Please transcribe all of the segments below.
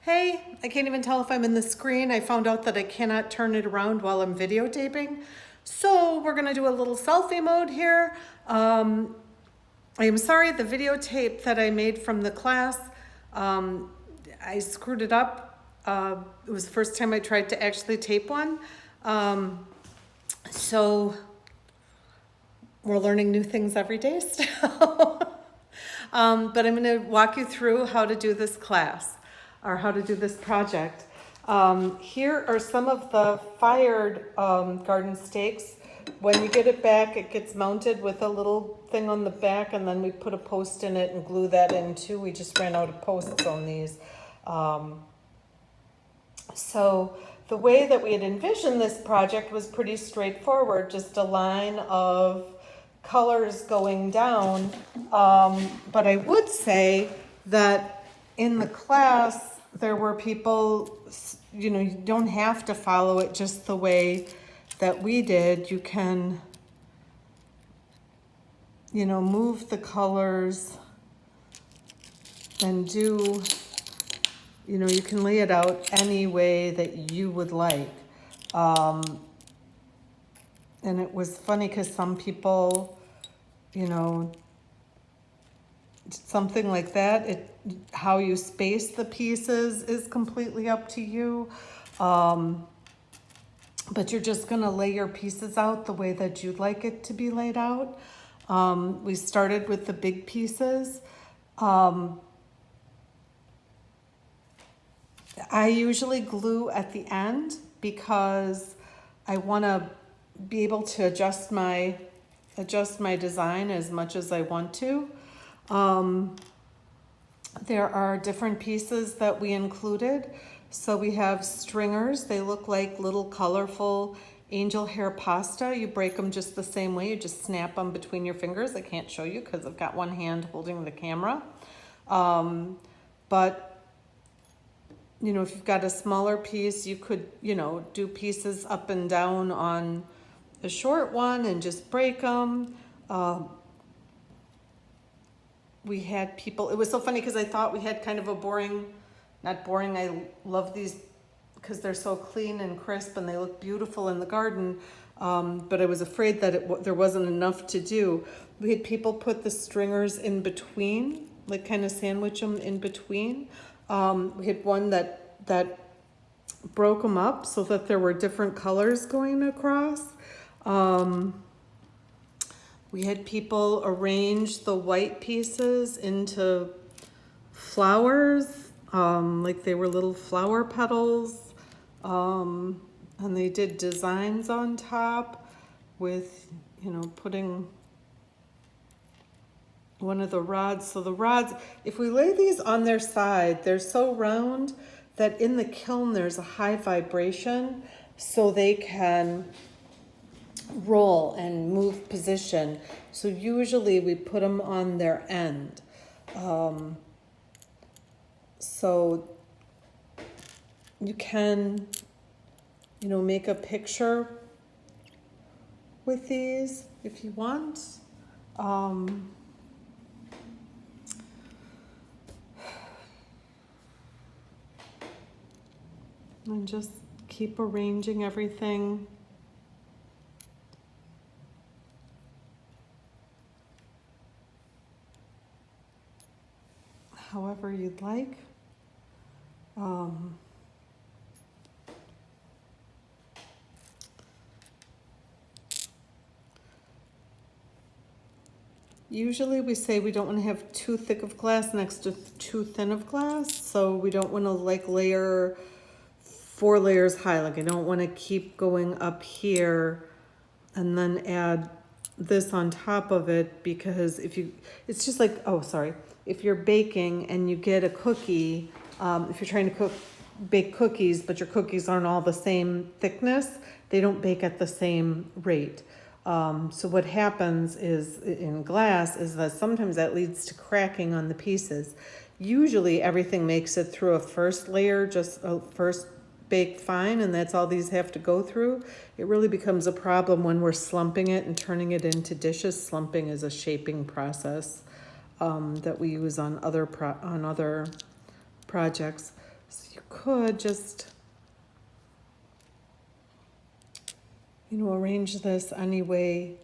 Hey, I can't even tell if I'm in the screen. I found out that I cannot turn it around while I'm videotaping. So we're gonna do a little selfie mode here. I am sorry, the videotape that I made from the class, I screwed it up. It was the first time I tried to actually tape one. So we're learning new things every day still. But I'm going to walk you through how to do this class or how to do this project. Here are some of the fired garden stakes. When you get it back, it gets mounted with a little thing on the back, and then we put a post in it and glue that in too. We just ran out of posts on these. So the way that we had envisioned this project was pretty straightforward, just a line of colors going down. But I would say that in the class, there were people, you don't have to follow it just the way that we did. You can, move the colors and do, you can lay it out any way that you would like. And it was funny because some people, something like that, how you space the pieces is completely up to you. But you're just gonna lay your pieces out the way that you'd like it to be laid out. We started with the big pieces. I usually glue at the end because I want to be able to adjust my design as much as I want to. There are different pieces that we included. So we have stringers. They look like little colorful angel hair pasta. You break them just the same way. You just snap them between your fingers. I can't show you because I've got one hand holding the camera. But if you've got a smaller piece, you could, do pieces up and down on a short one and just break them. We had people, it was so funny because I thought we had kind of a not boring, I love these because they're so clean and crisp and they look beautiful in the garden. But I was afraid that there wasn't enough to do. We had people put the stringers in between, like kind of sandwich them in between. We had one that broke them up so that there were different colors going across. We had people arrange the white pieces into flowers, like they were little flower petals. And they did designs on top with, putting one of the rods. So the rods, if we lay these on their side, they're so round that in the kiln there's a high vibration, so they can roll and move position. So usually we put them on their end. So you can, make a picture with these if you want. And just keep arranging everything however you'd like. Usually we say we don't want to have too thick of glass next to too thin of glass, so we don't want to layer 4 layers high. Like I don't want to keep going up here and then add this on top of it, because it's just like, if you're baking and you get a cookie, if you're trying to bake cookies, but your cookies aren't all the same thickness, they don't bake at the same rate. So what happens is in glass is that sometimes that leads to cracking on the pieces. Usually everything makes it through a first layer, just a first baked fine, and that's all these have to go through. It really becomes a problem when we're slumping it and turning it into dishes. Slumping is a shaping process that we use on other projects. So you could just, you know, arrange this any way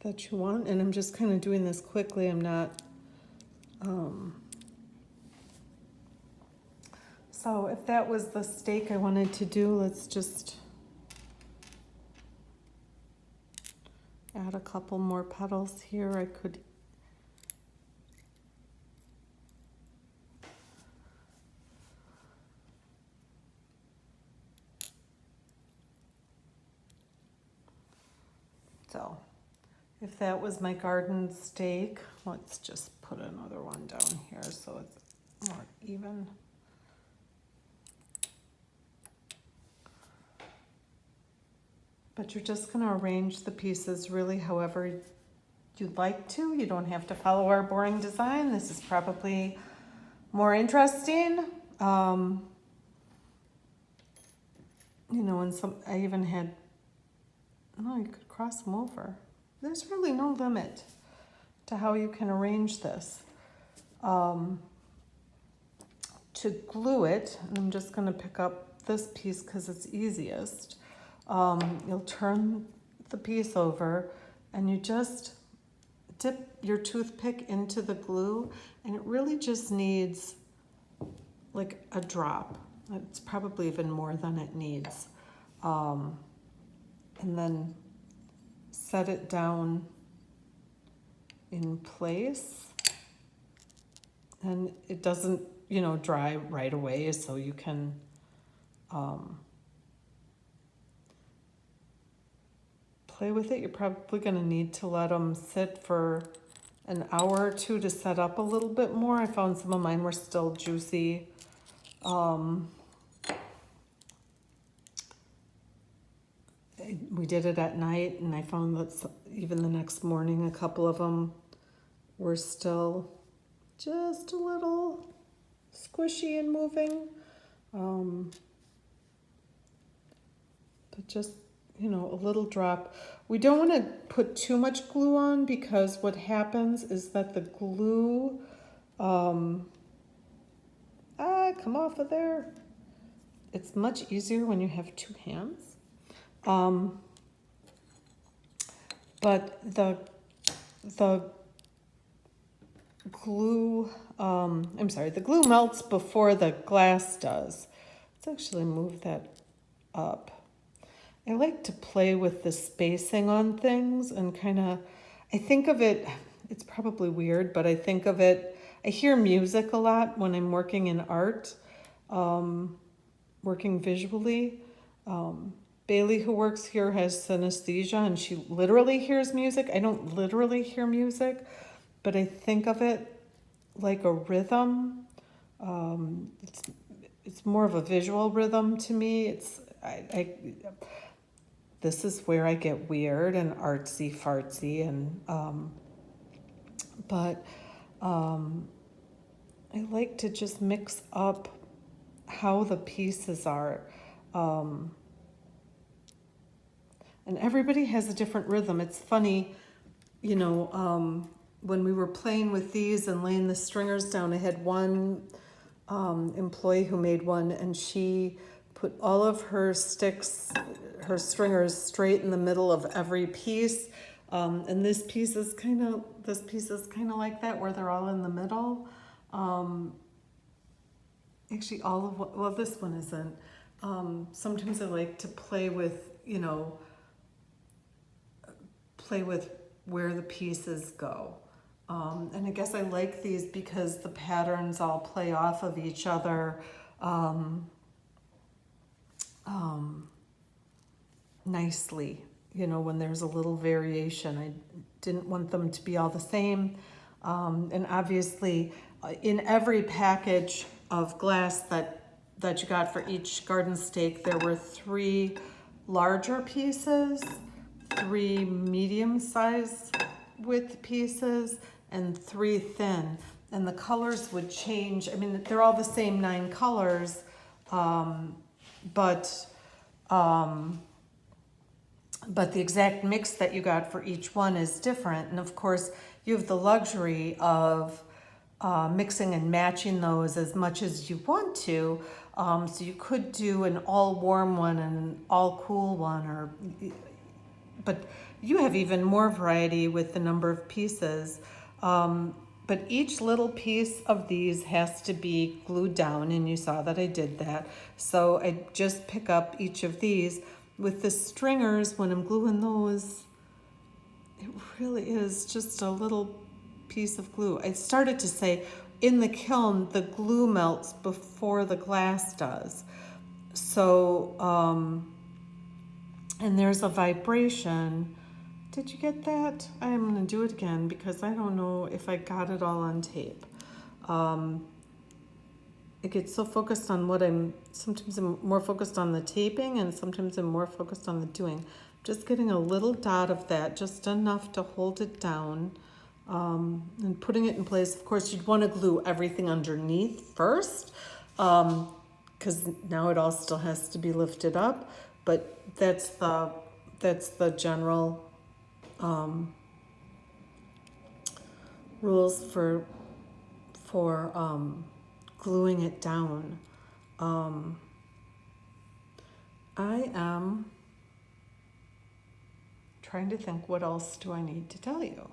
that you want. And I'm just kind of doing this quickly. I'm not, so if that was the stake I wanted to do, let's just add a couple more petals here. I could so if that was my garden stake, let's just put another one down here so it's more even. But you're just going to arrange the pieces really however you'd like to. You don't have to follow our boring design. This is probably more interesting. You know, and I even had, no, you could cross them over. There's really no limit to how you can arrange this. To glue it, and I'm just going to pick up this piece because it's easiest. You'll turn the piece over and you just dip your toothpick into the glue, and it really just needs like a drop. It's probably even more than it needs. And then set it down in place, and it doesn't, you know, dry right away, so you can play with it. You're probably going to need to let them sit for an hour or two to set up a little bit more. I found some of mine were still juicy. We did it at night, and I found that even the next morning, a couple of them were still just a little squishy and moving. But just, you know, a little drop. We don't want to put too much glue on, because what happens is that the glue, come off of there. It's much easier when you have two hands. But the glue, the glue melts before the glass does. Let's actually move that up. I like to play with the spacing on things and kind of, I think of it, it's probably weird, but I think of it, I hear music a lot when I'm working in art, working visually. Bailey, who works here, has synesthesia, and she literally hears music. I don't literally hear music, but I think of it like a rhythm. It's more of a visual rhythm to me. This is where I get weird and artsy fartsy, and but I like to just mix up how the pieces are. And everybody has a different rhythm. It's funny, you know, when we were playing with these and laying the stringers down, I had one employee who made one, and she put all of her sticks, her stringers, straight in the middle of every piece. And this piece is kind of like that, where they're all in the middle. Actually, well, this one isn't. Sometimes I like to play with, you know, where the pieces go. And I guess I like these because the patterns all play off of each other nicely, you know, when there's a little variation. I didn't want them to be all the same. And obviously, in every package of glass that you got for each garden stake, there were 3 larger pieces, 3 medium-sized width pieces, and 3 thin. and the colors would change. I mean, they're all the same 9 colors, but the exact mix that you got for each one is different. And of course, you have the luxury of mixing and matching those as much as you want to. So you could do an all warm one and an all cool one, but you have even more variety with the number of pieces. But each little piece of these has to be glued down, and you saw that I did that. So I just pick up each of these. With the stringers, when I'm gluing those, it really is just a little piece of glue. I started to say, in the kiln, the glue melts before the glass does. So, and there's a vibration. Did you get that? I'm going to do it again because I don't know if I got it all on tape. It gets so focused on sometimes I'm more focused on the taping and sometimes I'm more focused on the doing. Just getting a little dot of that, just enough to hold it down, and putting it in place. Of course, you'd want to glue everything underneath first, because now it all still has to be lifted up, but that's the general rules for gluing it down. I am trying to think, what else do I need to tell you?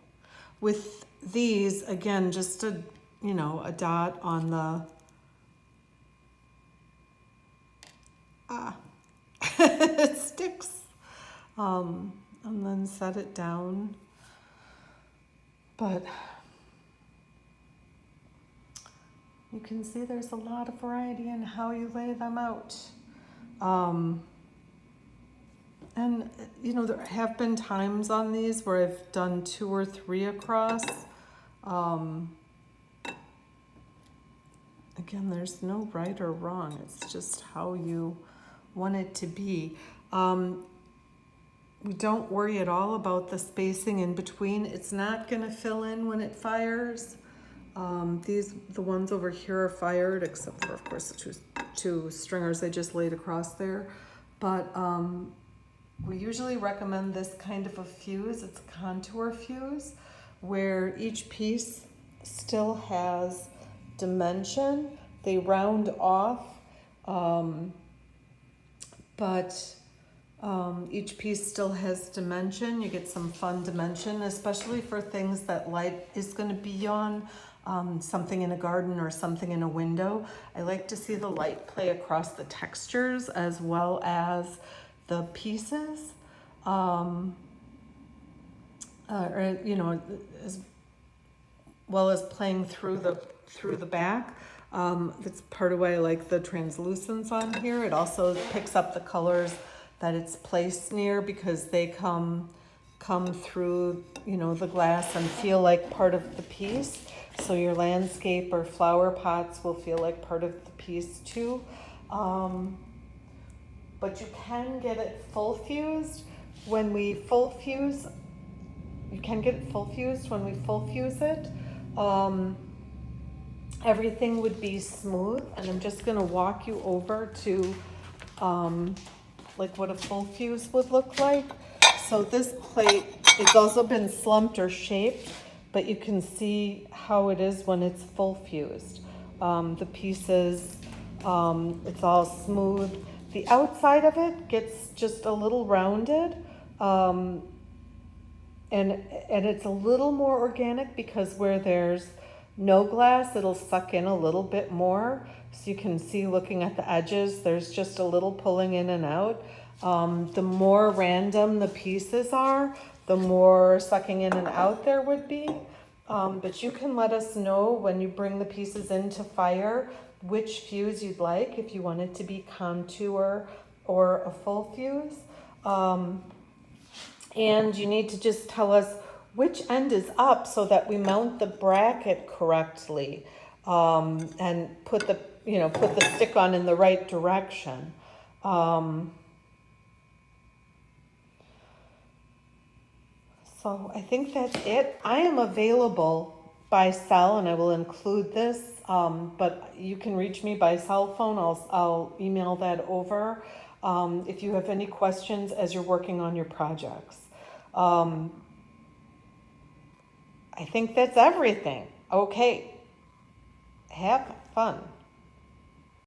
With these, again, just a dot on the it sticks, and then set it down. But you can see there's a lot of variety in how you lay them out. And there have been times on these where I've done 2 or 3 across. Again, there's no right or wrong. It's just how you want it to be. We don't worry at all about the spacing in between. It's not going to fill in when it fires. The ones over here are fired, except for, of course, the two stringers I just laid across there. But we usually recommend this kind of a fuse. It's a contour fuse, where each piece still has dimension. They round off, but each piece still has dimension. You get some fun dimension, especially for things that light is going to be on, something in a garden or something in a window. I like to see the light play across the textures as well as the pieces, as well as playing through the back. That's part of why I like the translucence on here. It also picks up the colors that it's placed near, because they come through the glass and feel like part of the piece. So your landscape or flower pots will feel like part of the piece too. But you can get it full fused when we full fuse. You can get it full fused when we full fuse it. Everything would be smooth, and I'm just going to walk you over to like what a full fuse would look like. So this plate, it's also been slumped or shaped, but you can see how it is when it's full fused. The pieces, it's all smooth. The outside of it gets just a little rounded, and it's a little more organic, because where there's no glass, it'll suck in a little bit more. So you can see, looking at the edges, there's just a little pulling in and out. The more random the pieces are, the more sucking in and out there would be. But you can let us know when you bring the pieces into fire which fuse you'd like, if you want it to be contour or a full fuse. And you need to just tell us which end is up so that we mount the bracket correctly, and put the stick on in the right direction. So I think that's it. I am available by cell, and I will include this, but you can reach me by cell phone. I'll email that over if you have any questions as you're working on your projects. I think that's everything. Okay, have fun.